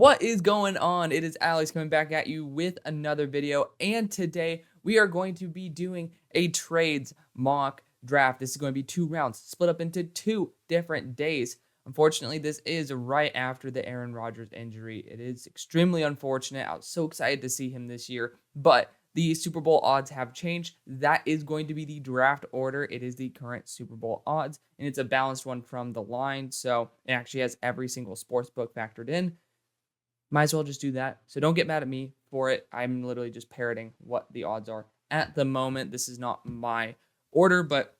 What is going on? It is Alex coming back at you with another video, and today we are going to be doing a trades mock draft. This is going to be 2 rounds split up into 2 different days. Unfortunately, this is right after the Aaron Rodgers injury. It is extremely unfortunate. I was so excited to see him this year, but the Super Bowl odds have changed. That is going to be the draft order. It is the current Super Bowl odds, and it's a balanced one from the line, so it actually has every single sports book factored in. Might as well just do that. So don't get mad at me for it. I'm literally just parroting what the odds are at the moment. This is not my order, but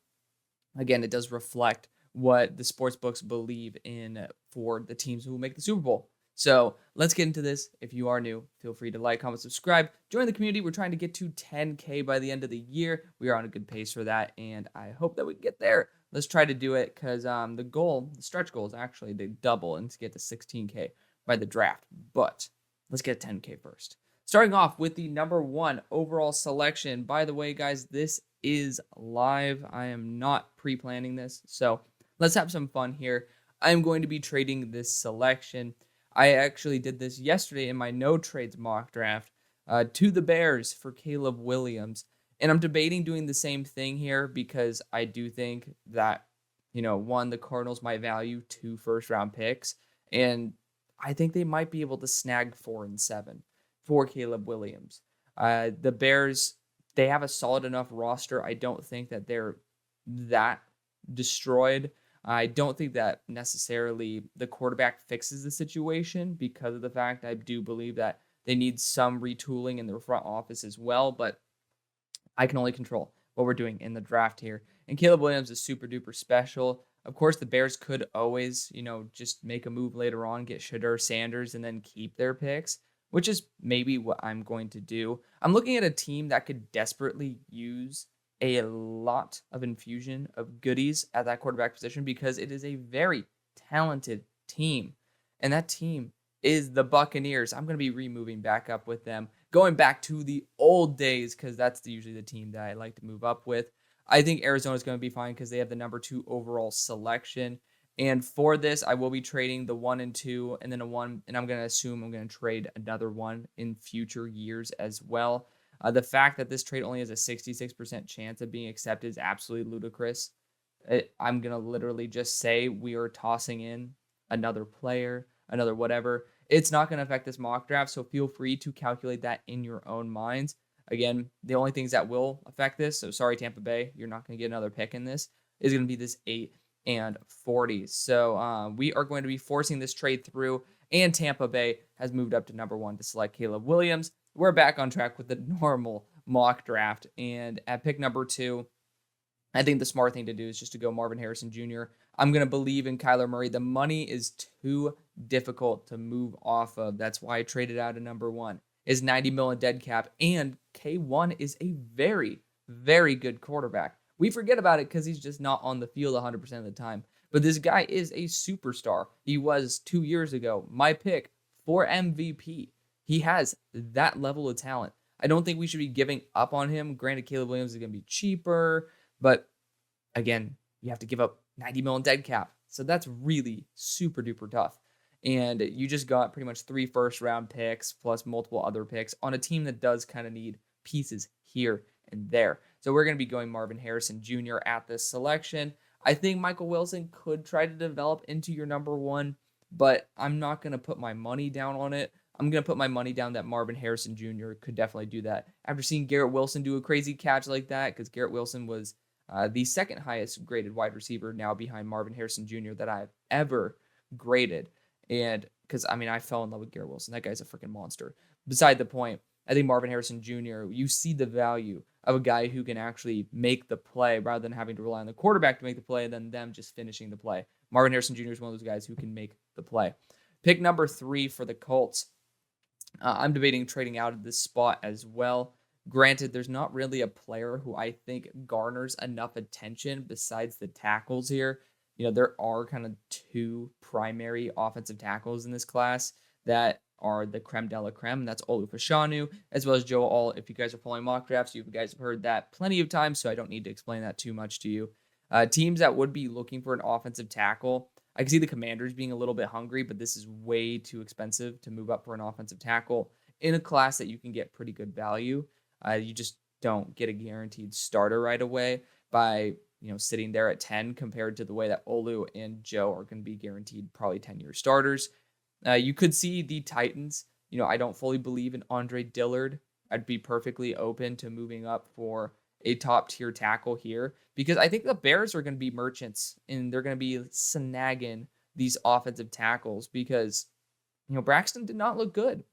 again, it does reflect what the sports books believe in for the teams who will make the Super Bowl. So let's get into this. If you are new, feel free to like, comment, subscribe, join the community. We're trying to get to 10K by the end of the year. We are on a good pace for that, and I hope that we get there. Let's try to do it because the stretch goal is actually to double and to get to 16K by the draft. But let's get 10K first. Starting off with the number 1 overall selection. By the way, guys, this is live. I am not pre-planning this, so let's have some fun here. I'm going to be trading this selection. I actually did this yesterday in my no trades mock draft to the Bears for Caleb Williams. And I'm debating doing the same thing here because I do think that, one, the Cardinals might value 2 first-round picks, and I think they might be able to snag 4 and 7 for Caleb Williams. The Bears, they have a solid enough roster. I don't think that they're that destroyed. I don't think that necessarily the quarterback fixes the situation because of the fact I do believe that they need some retooling in their front office as well, but I can only control what we're doing in the draft here. And Caleb Williams is super duper special. Of course, the Bears could always, just make a move later on, get Shedeur Sanders, and then keep their picks, which is maybe what I'm going to do. I'm looking at a team that could desperately use a lot of infusion of goodies at that quarterback position because it is a very talented team. And that team is the Buccaneers. I'm going to be removing back up with them, going back to the old days because that's usually the team that I like to move up with. I think Arizona is going to be fine because they have the number 2 overall selection. And for this, I will be trading the 1 and 2 and then a 1. And I'm going to assume I'm going to trade another 1 in future years as well. The fact that this trade only has a 66% chance of being accepted is absolutely ludicrous. I'm going to literally just say we are tossing in another player, another whatever. It's not going to affect this mock draft, so feel free to calculate that in your own minds. Again, the only things that will affect this, so sorry, Tampa Bay, you're not going to get another pick in this, is going to be this 8 and 40. So we are going to be forcing this trade through, and Tampa Bay has moved up to number 1 to select Caleb Williams. We're back on track with the normal mock draft, and at pick number 2, I think the smart thing to do is just to go Marvin Harrison Jr. I'm going to believe in Kyler Murray. The money is too difficult to move off of. That's why I traded out of number 1. Is $90 million dead cap, and K1 is a very, very good quarterback. We forget about it because he's just not on the field 100% of the time. But this guy is a superstar. He was 2 years ago my pick for MVP. He has that level of talent. I don't think we should be giving up on him. Granted, Caleb Williams is going to be cheaper, but again, you have to give up $90 million dead cap. So that's really super duper tough. And you just got pretty much 3 first-round picks plus multiple other picks on a team that does kind of need pieces here and there. So we're going to be going Marvin Harrison Jr. at this selection. I think Michael Wilson could try to develop into your number 1, but I'm not going to put my money down on it. I'm going to put my money down that Marvin Harrison Jr. could definitely do that. After seeing Garrett Wilson do a crazy catch like that, because Garrett Wilson was the second highest graded wide receiver now behind Marvin Harrison Jr. that I've ever graded. And because, I fell in love with Garrett Wilson. That guy's a freaking monster. Beside the point, I think Marvin Harrison Jr., you see the value of a guy who can actually make the play rather than having to rely on the quarterback to make the play and then them just finishing the play. Marvin Harrison Jr. is one of those guys who can make the play. Pick number 3 for the Colts. I'm debating trading out of this spot as well. Granted, there's not really a player who I think garners enough attention besides the tackles here. There are kind of 2 primary offensive tackles in this class that are the creme de la creme, and that's Olu Fashanu, as well as Joe Alt. If you guys are following mock drafts, you guys have heard that plenty of times, so I don't need to explain that too much to you. Teams that would be looking for an offensive tackle, I can see the Commanders being a little bit hungry, but this is way too expensive to move up for an offensive tackle in a class that you can get pretty good value. You just don't get a guaranteed starter right away by sitting there at 10 compared to the way that Olu and Joe are going to be guaranteed probably 10-year starters. You could see the Titans. I don't fully believe in Andre Dillard. I'd be perfectly open to moving up for a top tier tackle here because I think the Bears are going to be merchants and they're going to be snagging these offensive tackles because, Braxton did not look good.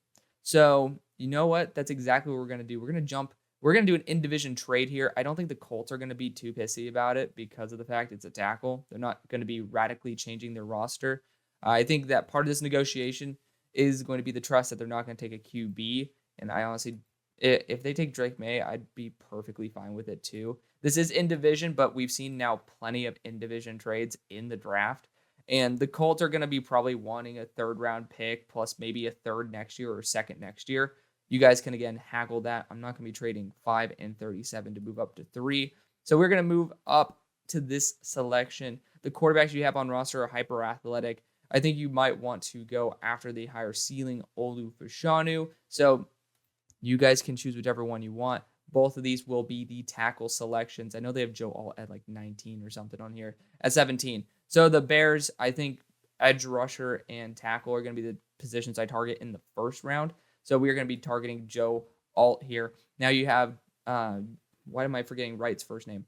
So, you know what? That's exactly what we're going to do. We're going to do an in-division trade here. I don't think the Colts are going to be too pissy about it because of the fact it's a tackle. They're not going to be radically changing their roster. I think that part of this negotiation is going to be the trust that they're not going to take a QB. And I honestly, if they take Drake May, I'd be perfectly fine with it too. This is in division, but we've seen now plenty of in-division trades in the draft. And the Colts are going to be probably wanting a third-round pick plus maybe a third next year or second next year. You guys can, again, haggle that. I'm not going to be trading 5 and 37 to move up to 3. So we're going to move up to this selection. The quarterbacks you have on roster are hyper-athletic. I think you might want to go after the higher ceiling Olu Fashanu. So you guys can choose whichever one you want. Both of these will be the tackle selections. I know they have Joe Alt at like 19 or something on here. At 17. So the Bears, I think edge rusher and tackle are going to be the positions I target in the first round. So we are going to be targeting Joe Alt here. Now you have, why am I forgetting Wright's first name?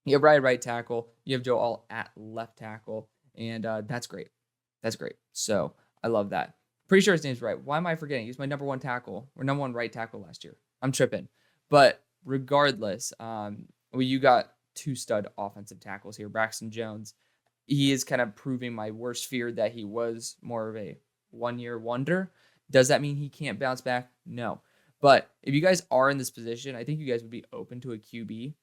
You have right tackle. You have Joe Alt at left tackle. And that's great. That's great. So I love that. Pretty sure his name's Wright. Why am I forgetting? He's my number one tackle or number one right tackle last year. I'm tripping. But regardless, you got 2 stud offensive tackles here. Braxton Jones. He is kind of proving my worst fear that he was more of a one-year wonder. Does that mean he can't bounce back? No. But if you guys are in this position, I think you guys would be open to a QB.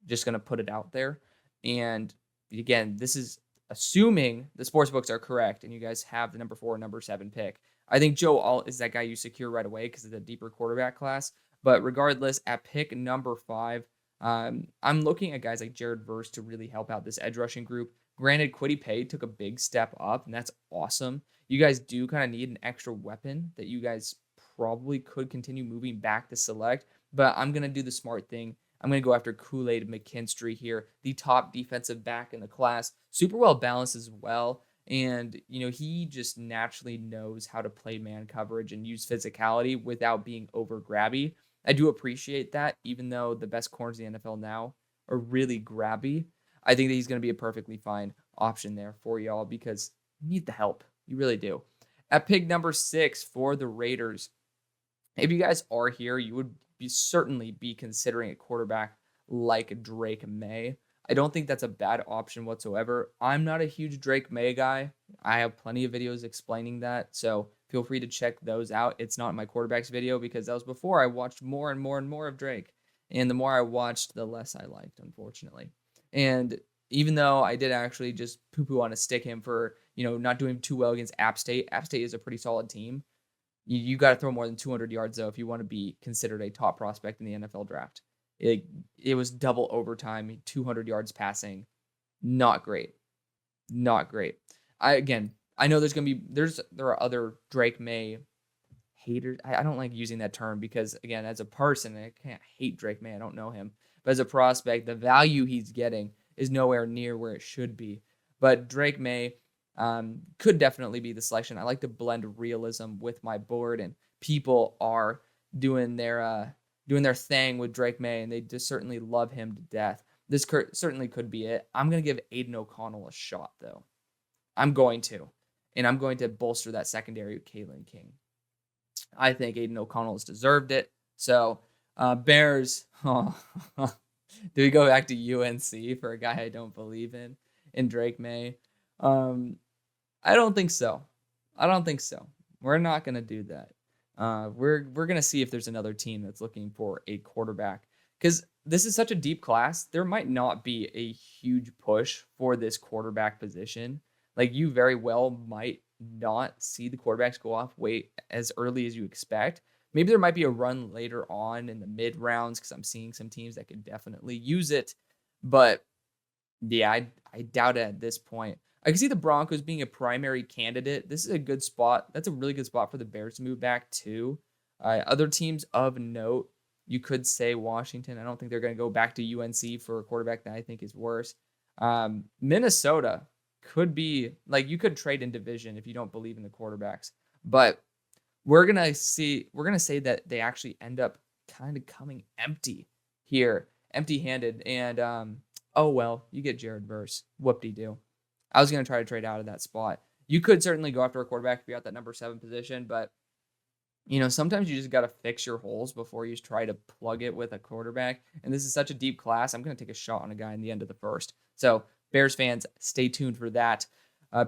Just going to put it out there. And again, this is assuming the sports books are correct and you guys have the number 4 and number 7 pick. I think Joe Alt is that guy you secure right away because it's a deeper quarterback class. But regardless, at pick number 5, I'm looking at guys like Jared Verse to really help out this edge rushing group. Granted, Kwity Paye took a big step up, and that's awesome. You guys do kind of need an extra weapon that you guys probably could continue moving back to select, but I'm going to do the smart thing. I'm going to go after Kool-Aid McKinstry here, the top defensive back in the class. Super well balanced as well, and he just naturally knows how to play man coverage and use physicality without being over grabby. I do appreciate that, even though the best corners in the NFL now are really grabby. I think that he's going to be a perfectly fine option there for y'all because you need the help. You really do. At pick number 6 for the Raiders, if you guys are here, you would certainly be considering a quarterback like Drake May. I don't think that's a bad option whatsoever. I'm not a huge Drake May guy. I have plenty of videos explaining that, so feel free to check those out. It's not my quarterbacks video because that was before I watched more and more and more of Drake. And the more I watched, the less I liked, unfortunately. And even though I did actually just poo-poo on to stick him for, not doing too well against App State. App State is a pretty solid team. You got to throw more than 200 yards, though, if you want to be considered a top prospect in the NFL draft. It was double overtime, 200 yards passing. Not great. Not great. I know there are other Drake May haters. I don't like using that term because, again, as a person, I can't hate Drake May. I don't know him. But as a prospect, the value he's getting is nowhere near where it should be. But Drake May could definitely be the selection. I like to blend realism with my board, and people are doing their thing with Drake May, and they just certainly love him to death. This certainly could be it. I'm going to give Aiden O'Connell a shot, though. I'm going to. And I'm going to bolster that secondary with Kalen King. I think Aiden O'Connell has deserved it. So, Bears, do we go back to UNC for a guy I don't believe in Drake May? I don't think so. We're not going to do that. We're going to see if there's another team that's looking for a quarterback. Because this is such a deep class, there might not be a huge push for this quarterback position. Like, you very well might not see the quarterbacks go off as early as you expect. Maybe there might be a run later on in the mid rounds because I'm seeing some teams that could definitely use it. But yeah, I doubt it at this point. I can see the Broncos being a primary candidate. This is a good spot. That's a really good spot for the Bears to move back to. Other teams of note, you could say Washington. I don't think they're going to go back to UNC for a quarterback that I think is worse. Minnesota could be like, you could trade in division if you don't believe in the quarterbacks, but we're going to say that they actually end up kind of coming empty here, empty-handed. And oh well, you get Jared Verse. Whoop-de-doo. I was going to try to trade out of that spot. You could certainly go after a quarterback if you're at that number 7 position, but sometimes you just got to fix your holes before you try to plug it with a quarterback. And this is such a deep class. I'm going to take a shot on a guy in the end of the first. So Bears fans, stay tuned for that.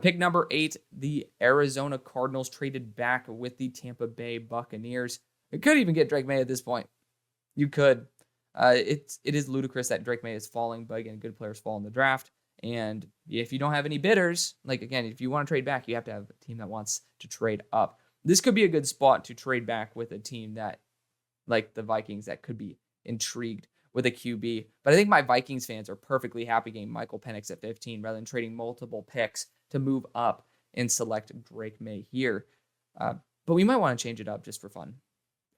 Pick number 8, the Arizona Cardinals traded back with the Tampa Bay Buccaneers. It could even get Drake May at this point. You could. It is ludicrous that Drake May is falling, but again, good players fall in the draft. And if you don't have any bidders, like again, if you want to trade back, you have to have a team that wants to trade up. This could be a good spot to trade back with a team that, like the Vikings, that could be intrigued with a QB. But I think my Vikings fans are perfectly happy getting Michael Penix at 15 rather than trading multiple picks to move up and select Drake May here. But we might want to change it up just for fun.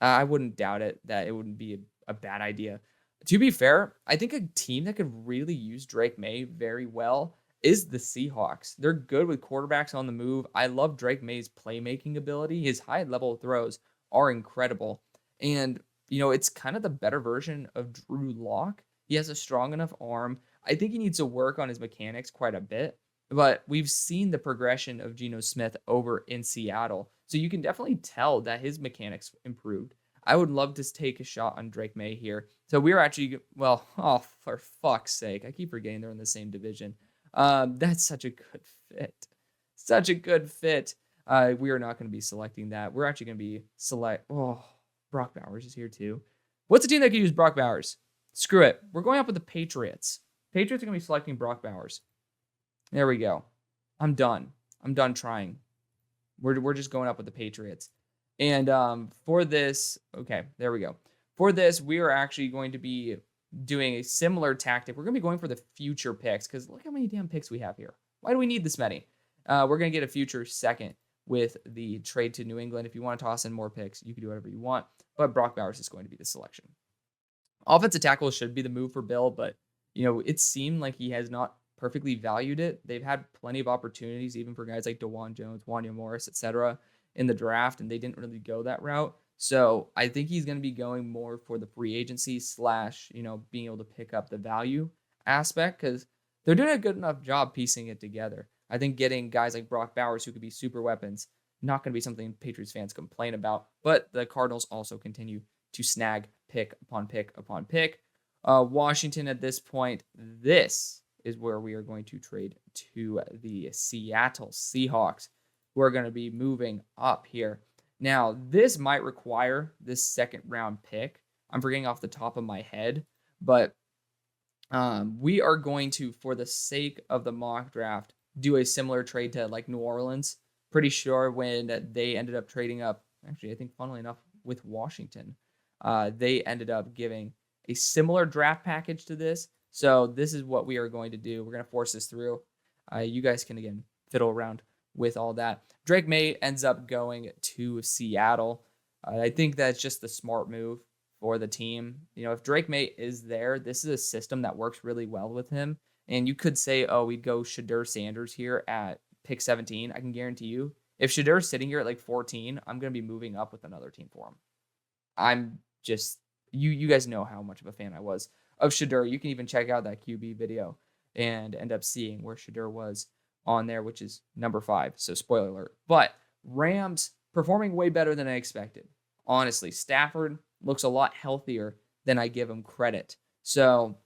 I wouldn't doubt it that it wouldn't be a bad idea. To be fair, I think a team that could really use Drake May very well is the Seahawks. They're good with quarterbacks on the move. I love Drake May's playmaking ability. His high-level throws are incredible. And, it's kind of the better version of Drew Lock. He has a strong enough arm. I think he needs to work on his mechanics quite a bit. But we've seen the progression of Geno Smith over in Seattle. So you can definitely tell that his mechanics improved. I would love to take a shot on Drake May here. So we're actually, for fuck's sake, I keep forgetting they're in the same division. That's such a good fit. Such a good fit. We are not going to be selecting that. We're actually going to be Brock Bowers is here too. What's a team that could use Brock Bowers? Screw it. We're going up with the Patriots. Patriots are going to be selecting Brock Bowers. There we go. I'm done trying. We're just going up with the Patriots. And for this, okay, there we go. For this, we are actually going to be doing a similar tactic. We're going to be going for the future picks because look how many damn picks we have here. Why do we need this many? We're going to get a future second with the trade to New England. If you want to toss in more picks, you can do whatever you want. But Brock Bowers is going to be the selection. Offensive tackle should be the move for Bill, but, it seemed like he has not perfectly valued it. They've had plenty of opportunities, even for guys like DeJuan Jones, Wanya Morris, etc., in the draft, and they didn't really go that route. So I think he's going to be going more for the free agency / being able to pick up the value aspect because they're doing a good enough job piecing it together. I think getting guys like Brock Bowers who could be super weapons, not going to be something Patriots fans complain about, but the Cardinals also continue to snag pick upon pick upon pick. Washington at this point, this is where we are going to trade to the Seattle Seahawks, who are going to be moving up here. Now, this might require this second round pick. I'm forgetting off the top of my head, but we are going to, for the sake of the mock draft, do a similar trade to like New Orleans. Pretty sure when they ended up trading up, actually, I think funnily enough, with Washington, they ended up giving a similar draft package to this. So this is what we are going to do. We're going to force this through. You guys can, again, fiddle around with all that. Drake May ends up going to Seattle. I think that's just the smart move for the team. If Drake May is there, this is a system that works really well with him. And you could say, we'd go Shadur Sanders here at pick 17. I can guarantee you, if Shadur's sitting here at like 14, I'm going to be moving up with another team for him. I'm just, you guys know how much of a fan I was of Shadur. You can even check out that QB video and end up seeing where Shadur was on there, which is number 5. So spoiler alert. But Rams performing way better than I expected. Honestly, Stafford looks a lot healthier than I give him credit. So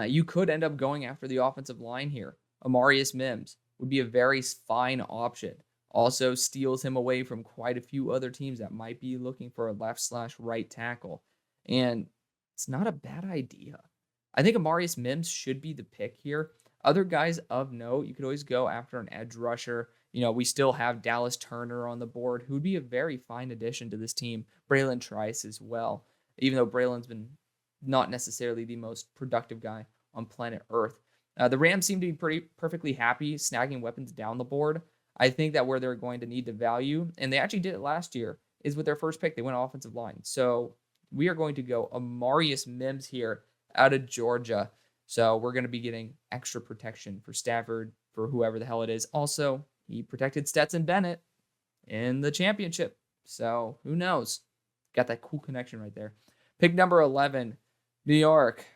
you could end up going after the offensive line here. Amarius Mims would be a very fine option. Also steals him away from quite a few other teams that might be looking for a left/right tackle. And it's not a bad idea. I think Amarius Mims should be the pick here. Other guys of note, you could always go after an edge rusher. We still have Dallas Turner on the board, who would be a very fine addition to this team. Braylon Trice as well, even though Braylon's been not necessarily the most productive guy on planet Earth. The Rams seem to be pretty perfectly happy snagging weapons down the board. I think that where they're going to need to value, and they actually did it last year, is with their first pick. They went offensive line. So we are going to go Amarius Mims here out of Georgia. So we're going to be getting extra protection for Stafford, for whoever the hell it is. Also, he protected Stetson Bennett in the championship. So who knows? Got that cool connection right there. Pick number 11, New York.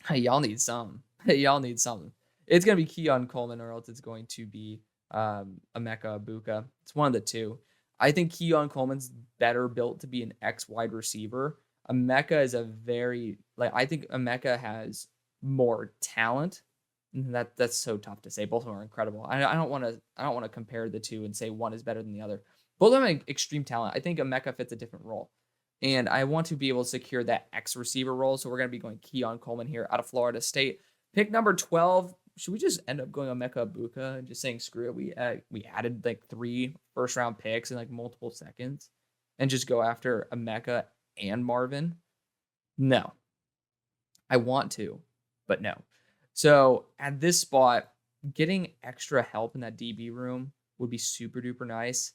Hey, y'all need some. Y'all need something. It's going to be Keon Coleman or else it's going to be Emeka Ibuka. It's one of the two. I think Keon Coleman's better built to be an X wide receiver. Emeka is I think Emeka has more talent. That's so tough to say. Both of them are incredible. I don't want to compare the two and say one is better than the other. Both of them have extreme talent. I think Emeka fits a different role. And I want to be able to secure that X receiver role. So we're going to be going Keon Coleman here out of Florida State. Pick number 12. Should we just end up going Emeka Ibuka and just saying, screw it? We added like 3 first-round picks in like multiple seconds and just go after Emeka and Marvin? No. I want to, but no. So at this spot, getting extra help in that DB room would be super duper nice.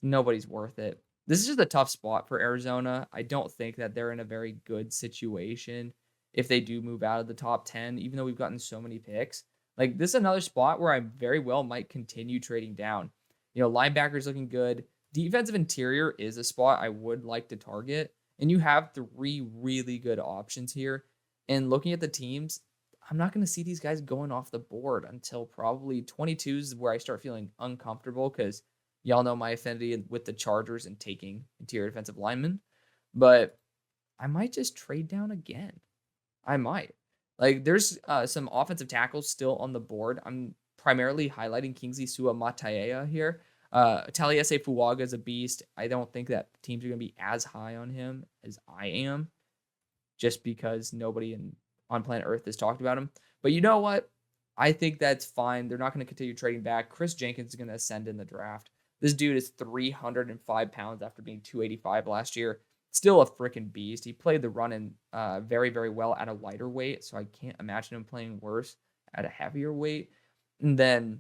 Nobody's worth it. This is just a tough spot for Arizona. I don't think that they're in a very good situation if they do move out of the top 10, even though we've gotten so many picks. Like, this is another spot where I very well might continue trading down. Linebackers looking good. Defensive interior is a spot I would like to target. And you have 3 really good options here. And looking at the teams, I'm not going to see these guys going off the board until probably 22 is where I start feeling uncomfortable because y'all know my affinity with the Chargers and taking interior defensive linemen. But I might just trade down again. I might. Like, there's some offensive tackles still on the board. I'm primarily highlighting Kingsley Sua-Mataea here. Taliese Fuaga is a beast. I don't think that teams are going to be as high on him as I am, just because nobody on planet Earth has talked about him. But you know what? I think that's fine. They're not going to continue trading back. Chris Jenkins is going to ascend in the draft. This dude is 305 pounds after being 285 last year. Still a freaking beast. He played the run in very, very well at a lighter weight, so I can't imagine him playing worse at a heavier weight. And then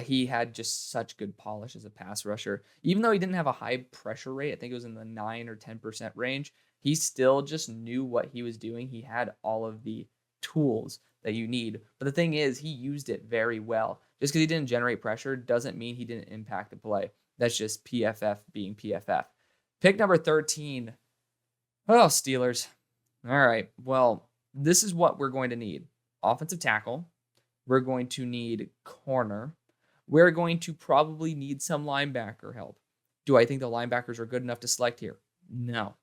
he had just such good polish as a pass rusher. Even though he didn't have a high pressure rate, I think it was in the 9 or 10% range, he still just knew what he was doing. He had all of the tools that you need. But the thing is, he used it very well. Just because he didn't generate pressure doesn't mean he didn't impact the play. That's just PFF being PFF. Pick number 13. Oh, Steelers. All right. Well, this is what we're going to need. Offensive tackle. We're going to need corner. We're going to probably need some linebacker help. Do I think the linebackers are good enough to select here? No.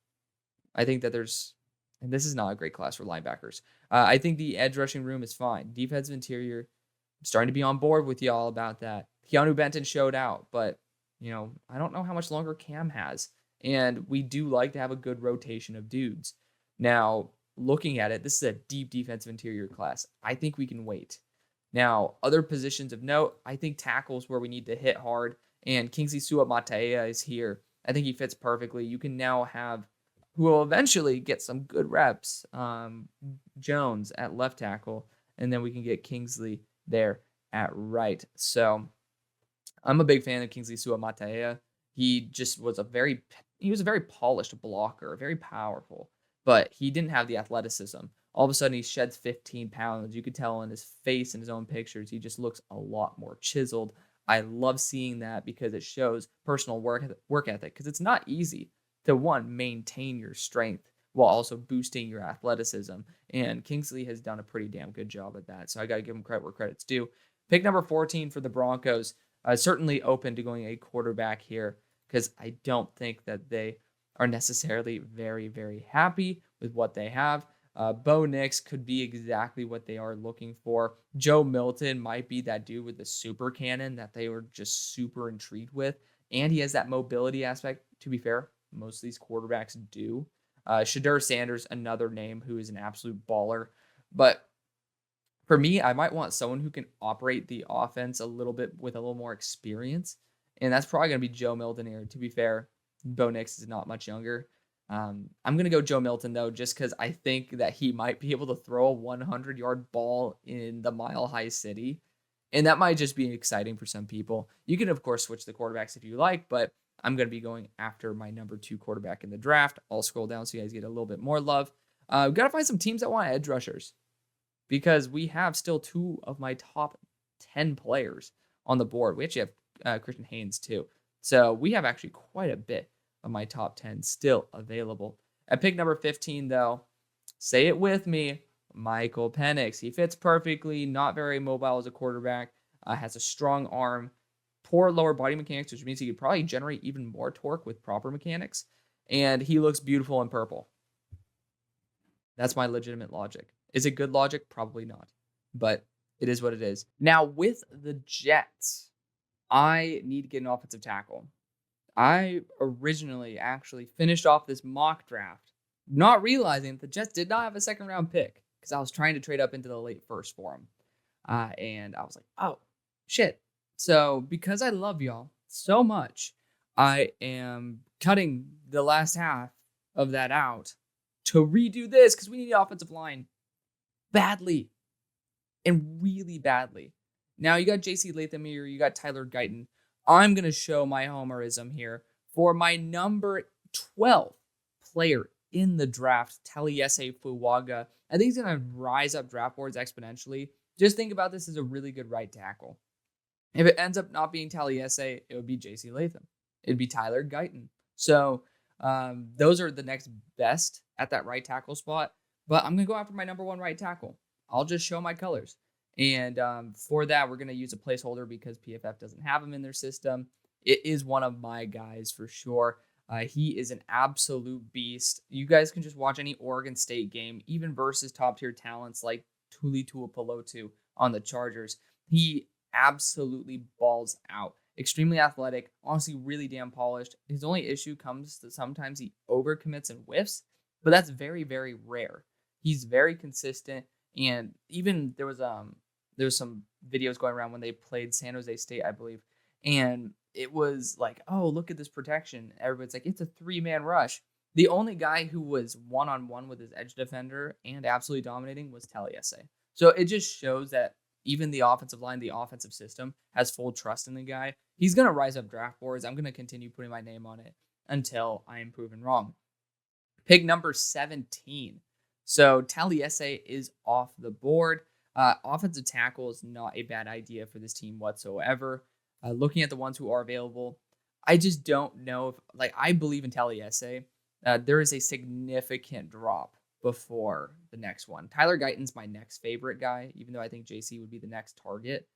I think that and this is not a great class for linebackers. I think the edge rushing room is fine. Defensive interior, I'm starting to be on board with y'all about that. Keanu Benton showed out, but, I don't know how much longer Cam has. And we do like to have a good rotation of dudes. Now, looking at it, this is a deep defensive interior class. I think we can wait. Now, other positions of note, I think tackles where we need to hit hard. And Kingsley Sua-Mataea is here. I think he fits perfectly. You can now have who will eventually get some good reps, Jones at left tackle, and then we can get Kingsley there at right. So I'm a big fan of Kingsley Sua-Mataea. He just was a very polished blocker, very powerful, but he didn't have the athleticism. All of a sudden, he sheds 15 pounds. You could tell in his face in his own pictures, he just looks a lot more chiseled. I love seeing that because it shows personal work ethic, because it's not easy to, maintain your strength while also boosting your athleticism. And Kingsley has done a pretty damn good job at that. So I got to give him credit where credit's due. Pick number 14 for the Broncos. Certainly open to going a quarterback here, because I don't think that they are necessarily very, very happy with what they have. Bo Nix could be exactly what they are looking for. Joe Milton might be that dude with the super cannon that they were just super intrigued with. And he has that mobility aspect. To be fair, most of these quarterbacks do. Shadur Sanders, another name who is an absolute baller. But for me, I might want someone who can operate the offense a little bit with a little more experience. And that's probably going to be Joe Milton here. To be fair, Bo Nix is not much younger. I'm going to go Joe Milton, though, just because I think that he might be able to throw a 100-yard ball in the Mile High City. And that might just be exciting for some people. You can, of course, switch the quarterbacks if you like, but I'm going to be going after my number 2 quarterback in the draft. I'll scroll down so you guys get a little bit more love. We've got to find some teams that want edge rushers because we have still 2 of my top 10 players on the board. We actually have Christian Haynes, too. So we have actually quite a bit of my top 10 still available. At pick number 15, though, say it with me, Michael Penix. He fits perfectly, not very mobile as a quarterback, has a strong arm, poor lower body mechanics, which means he could probably generate even more torque with proper mechanics, and he looks beautiful in purple. That's my legitimate logic. Is it good logic? Probably not, but it is what it is. Now, with the Jets, I need to get an offensive tackle. I originally actually finished off this mock draft not realizing that the Jets did not have a second-round pick because I was trying to trade up into the late first for them. And I was like, oh, shit. So because I love y'all so much, I am cutting the last half of that out to redo this because we need the offensive line badly and really badly. Now, you got J.C. Latham here. You got Tyler Guyton. I'm going to show my homerism here for my number 12 player in the draft, Taliesin Fuaga. I think he's going to rise up draft boards exponentially. Just think about this as a really good right tackle. If it ends up not being Taliesin, it would be J.C. Latham. It'd be Tyler Guyton. So those are the next best at that right tackle spot. But I'm going to go after my number 1 right tackle. I'll just show my colors. And for that, we're going to use a placeholder because PFF doesn't have him in their system. It is one of my guys for sure. He is an absolute beast. You guys can just watch any Oregon State game, even versus top-tier talents like Tuli Tuipulotu on the Chargers. He absolutely balls out. Extremely athletic, honestly really damn polished. His only issue comes to sometimes he overcommits and whiffs, but that's very, very rare. He's very consistent, and even there was some videos going around when they played San Jose State, I believe, and it was like, oh, look at this protection. Everybody's like, it's a 3-man rush. The only guy who was one-on-one with his edge defender and absolutely dominating was Taliesin. So it just shows that even the offensive line, the offensive system, has full trust in the guy. He's going to rise up draft boards. I'm going to continue putting my name on it until I am proven wrong. Pick number 17. So Taliesin is off the board. Offensive tackle is not a bad idea for this team whatsoever. Looking at the ones who are available, I just don't know if, I believe in Taliesin. There is a significant drop before the next one. Tyler Guyton's my next favorite guy, even though I think JC would be the next target.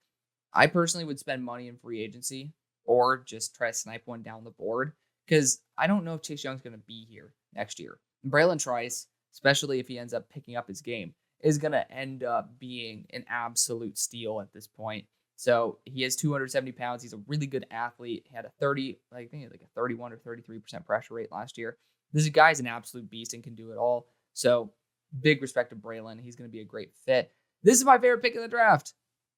I personally would spend money in free agency or just try to snipe one down the board because I don't know if Chase Young's going to be here next year. Braylon Trice, especially if he ends up picking up his game, is going to end up being an absolute steal at this point. So he is 270 pounds. He's a really good athlete. He had a 31 or 33% pressure rate last year. This guy's an absolute beast and can do it all. So big respect to Braylon. He's going to be a great fit. This is my favorite pick of the draft.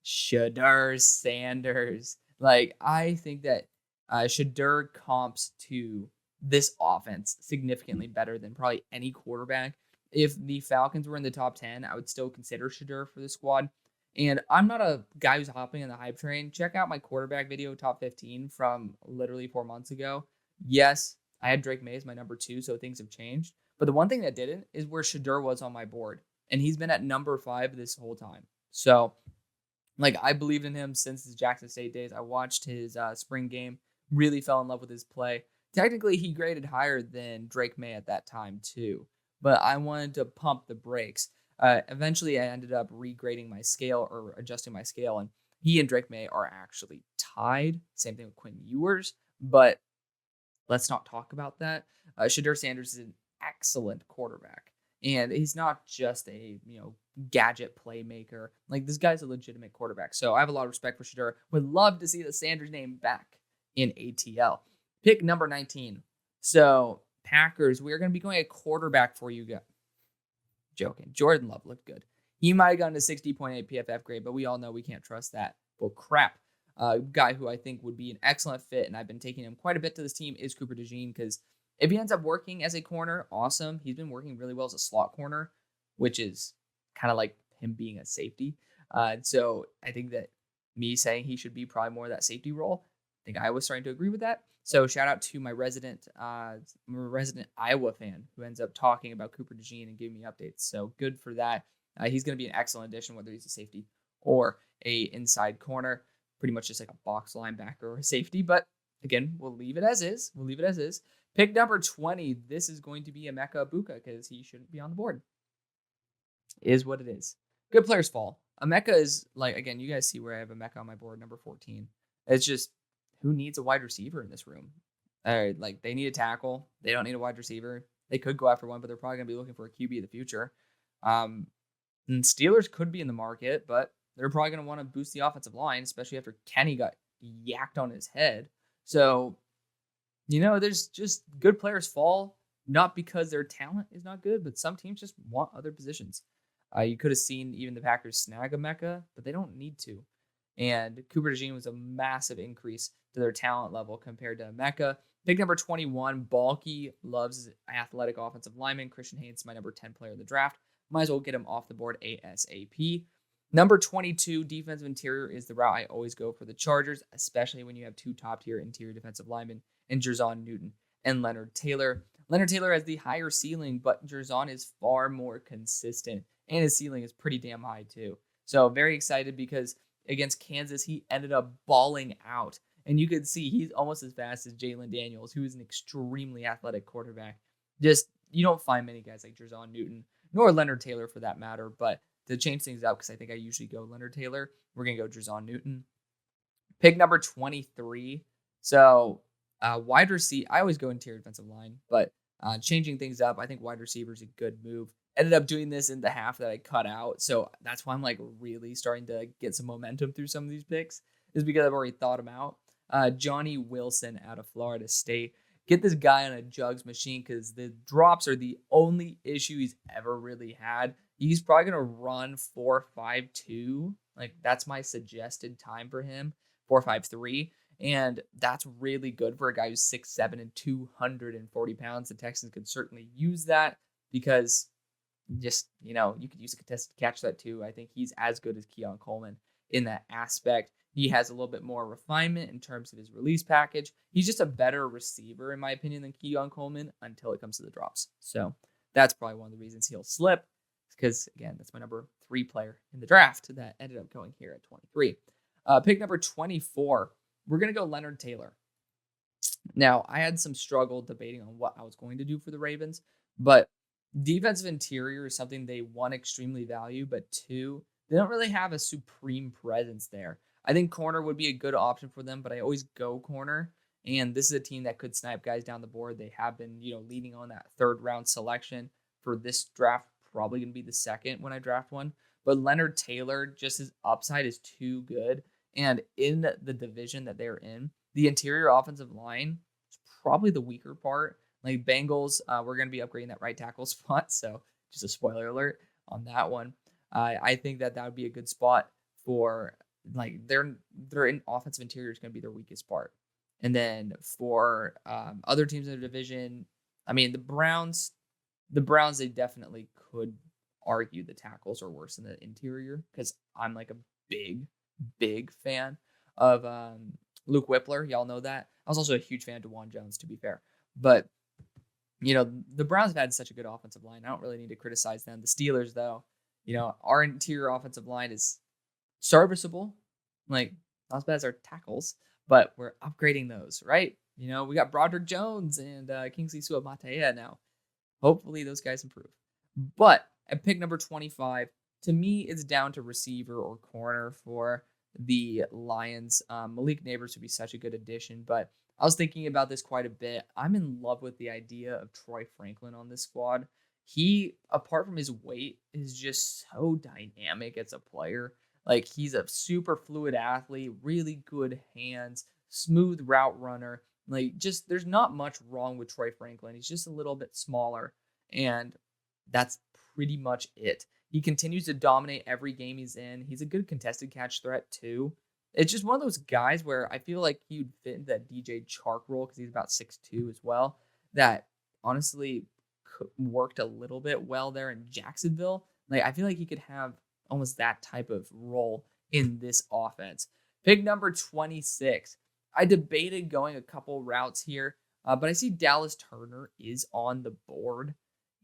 Shedeur Sanders. I think that Shedeur comps to this offense significantly better than probably any quarterback. If the Falcons were in the top 10, I would still consider Shedeur for the squad. And I'm not a guy who's hopping on the hype train. Check out my quarterback video, top 15, from literally 4 months ago. Yes, I had Drake May as my number 2, so things have changed. But the one thing that didn't is where Shedeur was on my board. And he's been at number 5 this whole time. So, I believed in him since his Jackson State days. I watched his spring game, really fell in love with his play. Technically, he graded higher than Drake May at that time, too. But I wanted to pump the brakes. Eventually, I ended up regrading my scale or adjusting my scale, and he and Drake May are actually tied. Same thing with Quinn Ewers, but let's not talk about that. Shedeur Sanders is an excellent quarterback, and he's not just a gadget playmaker. This guy's a legitimate quarterback. So I have a lot of respect for Shedeur. Would love to see the Sanders name back in ATL. Pick number 19. So Packers, we are going to be going a quarterback for you guys. Joking. Jordan Love looked good. He might have gotten a 60.8 PFF grade, but we all know we can't trust that. Well, crap. Guy who I think would be an excellent fit, and I've been taking him quite a bit to this team, is Cooper DeJean, because If he ends up working as a corner, awesome. He's been working really well as a slot corner, which is kind of like him being a safety. So I think that me saying he should be probably more of that safety role, I think I was starting to agree with that. So shout out to my resident Iowa fan who ends up talking about Cooper DeJean and giving me updates. So good for that. He's going to be an excellent addition, whether he's a safety or a inside corner, pretty much just like a box linebacker or a safety. But again, we'll leave it as is. Pick number 20. This is going to be Emeka Egbuka because he shouldn't be on the board. Is what it is. Good players fall. Emeka is like, again, you guys see where I have Emeka on my board, number 14. It's just, who needs a wide receiver in this room? Like, they need a tackle. They don't need a wide receiver. They could go after one, but they're probably going to be looking for a QB in the future. And Steelers could be in the market, but they're probably going to want to boost the offensive line, especially after Kenny got yacked on his head. So, there's just good players fall, not because their talent is not good, but some teams just want other positions. You could have seen even the Packers snag Emeka, but they don't need to. And Cooper DeJean was a massive increase to their talent level compared to Emeka. Pick number 21, bulky, loves athletic offensive lineman. Christian Haynes, my number 10 player in the draft. Might as well get him off the board ASAP. Number 22, defensive interior, is the route I always go for the Chargers, especially when you have two top-tier interior defensive linemen in Jerzon Newton and Leonard Taylor. Leonard Taylor has the higher ceiling, but Jerzon is far more consistent, and his ceiling is pretty damn high too. So very excited because against Kansas, he ended up balling out. And you could see he's almost as fast as Jalen Daniels, who is an extremely athletic quarterback. Just, you don't find many guys like Jerzon Newton, nor Leonard Taylor for that matter. But to change things up, because I think I usually go Leonard Taylor, we're going to go Jerzon Newton. Pick number 23. So wide receiver, I always go interior defensive line, but changing things up, I think wide receiver is a good move. Ended up doing this in the half that I cut out. So that's why I'm like really starting to get some momentum through some of these picks, is because I've already thought them out. Johnny Wilson out of Florida State. Get this guy on a jugs machine because the drops are the only issue he's ever really had. He's probably going to run 4.52. Like, that's my suggested time for him, 4.53. And that's really good for a guy who's 6'7" and 240 pounds. The Texans could certainly use that because just, you could use a contested catch that too. I think he's as good as Keon Coleman in that aspect. He has a little bit more refinement in terms of his release package. He's just a better receiver, in my opinion, than Keon Coleman until it comes to the drops. So that's probably one of the reasons he'll slip, because, again, that's my number 3 player in the draft that ended up going here at 23. Pick number 24, we're going to go Leonard Taylor. Now, I had some struggle debating on what I was going to do for the Ravens, but defensive interior is something they, one, extremely value, but two, they don't really have a supreme presence there. I think corner would be a good option for them, but I always go corner. And this is a team that could snipe guys down the board. They have been, leading on that 3rd round selection for this draft. Probably going to be the 2nd when I draft one. But Leonard Taylor, just his upside is too good. And in the division that they're in, the interior offensive line is probably the weaker part. Like Bengals, we're going to be upgrading that right tackle spot. So just a spoiler alert on that one. I think that would be a good spot for, like, their in offensive interior is going to be their weakest part. And then for other teams in the division, I mean, the Browns, they definitely could argue the tackles are worse than the interior, because I'm like a big fan of Luke Whippler. Y'all know that. I was also a huge fan of DeJuan Jones, to be fair. But, the Browns have had such a good offensive line. I don't really need to criticize them. The Steelers, though, our interior offensive line is serviceable, like not as bad as our tackles, but we're upgrading those, right? We got Broderick Jones and Kingsley Suamataia now. Hopefully those guys improve. But at pick number 25, to me, it's down to receiver or corner for the Lions. Malik Neighbors would be such a good addition, but I was thinking about this quite a bit. I'm in love with the idea of Troy Franklin on this squad. He, apart from his weight, is just so dynamic as a player. Like, he's a super fluid athlete, really good hands, smooth route runner. Like, just, there's not much wrong with Troy Franklin. He's just a little bit smaller, and that's pretty much it. He continues to dominate every game he's in. He's a good contested catch threat, too. It's just one of those guys where I feel like he would fit into that DJ Chark role because he's about 6'2" as well. that honestly worked a little bit well there in Jacksonville. Like, I feel like he could have almost that type of role in this offense. Pick number 26. I debated going a couple routes here, but I see Dallas Turner is on the board.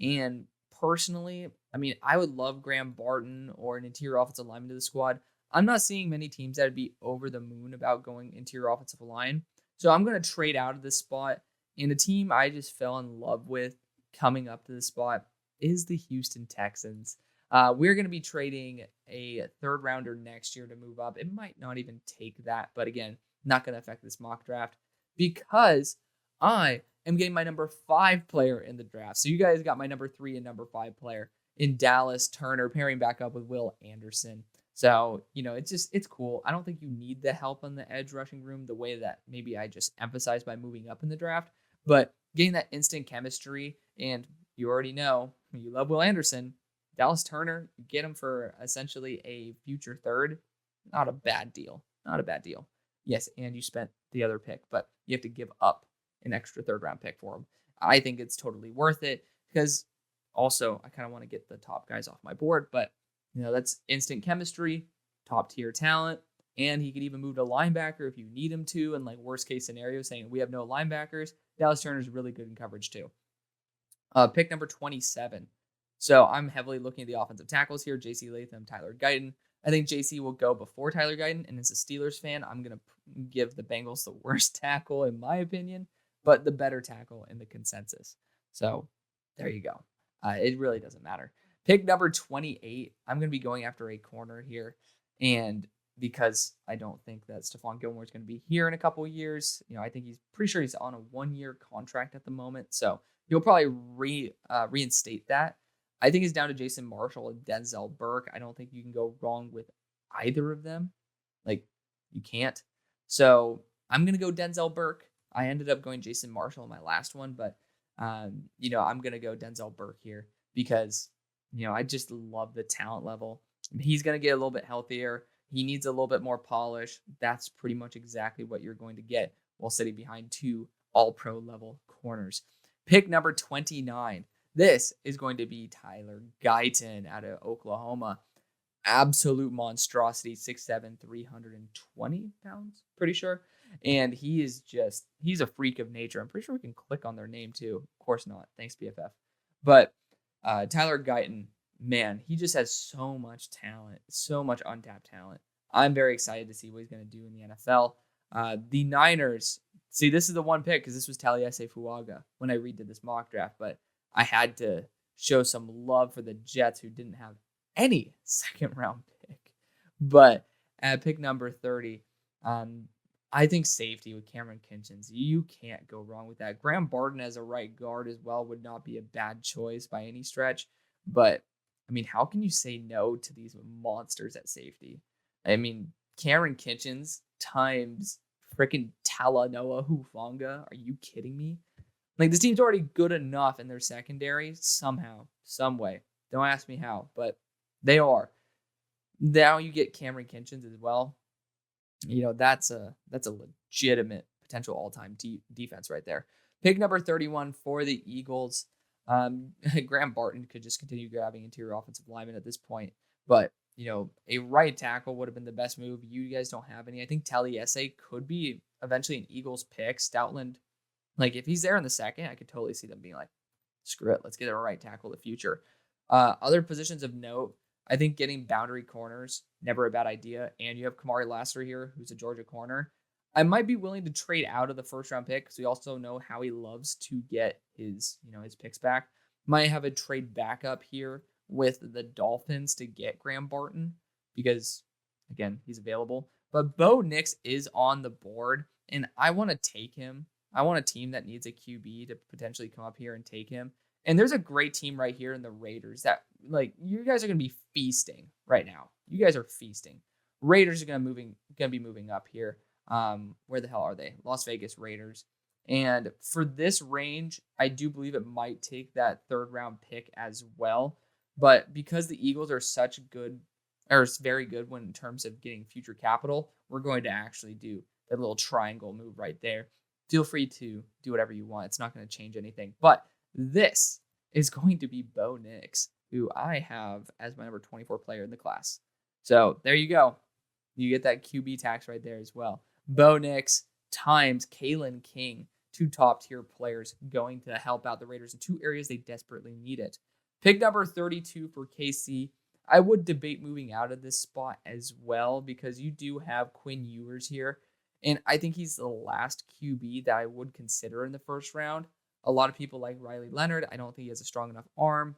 And personally, I mean, I would love Graham Barton or an interior offensive lineman to the squad. I'm not seeing many teams that would be over the moon about going interior offensive line. So I'm going to trade out of this spot. And a team I just fell in love with coming up to the spot is the Houston Texans. We're going to be trading a third rounder next year to move up. It might not even take that, but again, not going to affect this mock draft because I am getting my number 5 player in the draft. So you guys got my number 3 and number 5 player in Dallas Turner, pairing back up with Will Anderson. So, it's cool. I don't think you need the help on the edge rushing room the way that maybe I just emphasized by moving up in the draft, but getting that instant chemistry, and you already know you love Will Anderson. Dallas Turner, you get him for essentially a future third. Not a bad deal. Not a bad deal. Yes, and you spent the other pick, but you have to give up an extra third round pick for him. I think it's totally worth it because also I kind of want to get the top guys off my board, but that's instant chemistry, top tier talent, and he could even move to linebacker if you need him to. And like worst case scenario, saying we have no linebackers, Dallas Turner is really good in coverage too. Pick number 27. So I'm heavily looking at the offensive tackles here. J.C. Latham, Tyler Guyton. I think J.C. will go before Tyler Guyton. And as a Steelers fan, I'm going to give the Bengals the worst tackle in my opinion, but the better tackle in the consensus. So there you go. It really doesn't matter. Pick number 28. I'm going to be going after a corner here. And because I don't think that Stephon Gilmore is going to be here in a couple of years, I think he's pretty sure he's on a 1-year contract at the moment. So he'll probably reinstate that. I think it's down to Jason Marshall and Denzel Burke. I don't think you can go wrong with either of them. Like, you can't. So I'm going to go Denzel Burke. I ended up going Jason Marshall in my last one, but, I'm going to go Denzel Burke here because, I just love the talent level. He's going to get a little bit healthier. He needs a little bit more polish. That's pretty much exactly what you're going to get while sitting behind 2 all-pro level corners. Pick number 29. This is going to be Tyler Guyton out of Oklahoma. Absolute monstrosity, 6'7", 320 pounds, pretty sure. And he's a freak of nature. I'm pretty sure we can click on their name too. Of course not. Thanks, BFF. But Tyler Guyton, man, he just has so much talent, so much untapped talent. I'm very excited to see what he's going to do in the NFL. The Niners, see, this is the one pick because this was Taliesin Fuaga when I redid this mock draft, but I had to show some love for the Jets who didn't have any second round pick. But at pick number 30, I think safety with Cameron Kinchens. You can't go wrong with that. Graham Barton as a right guard as well would not be a bad choice by any stretch. But, I mean, how can you say no to these monsters at safety? I mean, Cameron Kinchens times freaking Talanoa Hufanga. Are you kidding me? Like, this team's already good enough in their secondary somehow, some way. Don't ask me how, but they are. Now you get Cameron Kinchens as well. That's a legitimate potential all-time defense right there. Pick number 31 for the Eagles. Graham Barton could just continue grabbing interior offensive linemen at this point, but a right tackle would have been the best move. You guys don't have any. I think Taliesin could be eventually an Eagles pick. Stoutland, like if he's there in the second, I could totally see them being like, screw it, let's get a right tackle in the future. Other positions of note, I think getting boundary corners, never a bad idea. And you have Kamari Lassiter here, who's a Georgia corner. I might be willing to trade out of the first round pick because we also know how he loves to get his picks back. Might have a trade backup here with the Dolphins to get Graham Barton because, again, he's available. But Bo Nix is on the board, and I want to take him. I want a team that needs a QB to potentially come up here and take him. And there's a great team right here in the Raiders that, like, you guys are going to be feasting right now. You guys are feasting. Raiders are going to be moving up here. Where the hell are they? Las Vegas Raiders. And for this range, I do believe it might take that third round pick as well. But because the Eagles are very good in terms of getting future capital, we're going to actually do that little triangle move right there feel free to do whatever you want. It's not going to change anything. But this is going to be Bo Nix, who I have as my number 24 player in the class. So there you go. You get that QB tax right there as well. Bo Nix times Kalen King, two top tier players going to help out the Raiders in two areas they desperately need it. Pick number 32 for KC. I would debate moving out of this spot as well because you do have Quinn Ewers here. And I think he's the last QB that I would consider in the first round. A lot of people like Riley Leonard. I don't think he has a strong enough arm.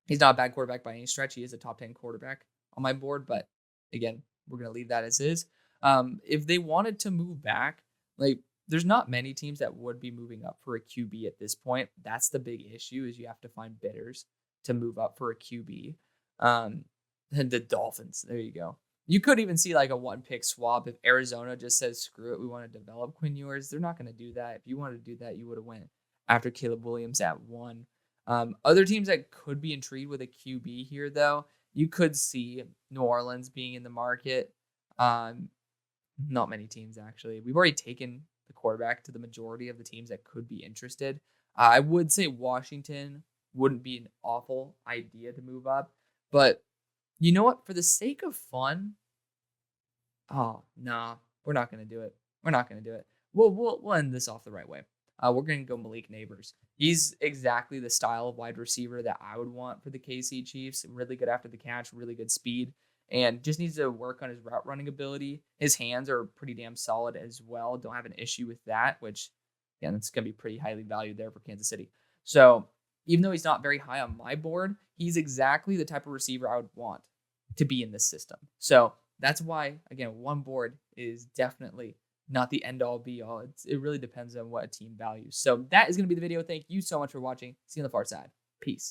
He's not a bad quarterback by any stretch. He is a top 10 quarterback on my board. But again, we're going to leave that as is. If they wanted to move back, like there's not many teams that would be moving up for a QB at this point. That's the big issue is you have to find bidders to move up for a QB. And the Dolphins, there you go. You could even see like a one pick swap if Arizona just says, screw it, we want to develop Quinn Ewers. They're not going to do that. If you wanted to do that, you would have went after Caleb Williams at 1. Other teams that could be intrigued with a QB here, though, you could see New Orleans being in the market. Not many teams, actually. We've already taken the quarterback to the majority of the teams that could be interested. I would say Washington wouldn't be an awful idea to move up. But you know what? For the sake of fun, we're not going to do it. We're not going to do it. We'll end this off the right way. We're going to go Malik Neighbors. He's exactly the style of wide receiver that I would want for the KC Chiefs. Really good after the catch, really good speed, and just needs to work on his route running ability. His hands are pretty damn solid as well. Don't have an issue with that, which, yeah, that's going to be pretty highly valued there for Kansas City. So even though he's not very high on my board, he's exactly the type of receiver I would want to be in this system. So that's why, again, one board is definitely not the end all be all. It really depends on what a team values. So that is going to be the video. Thank you so much for watching. See you on the far side. Peace.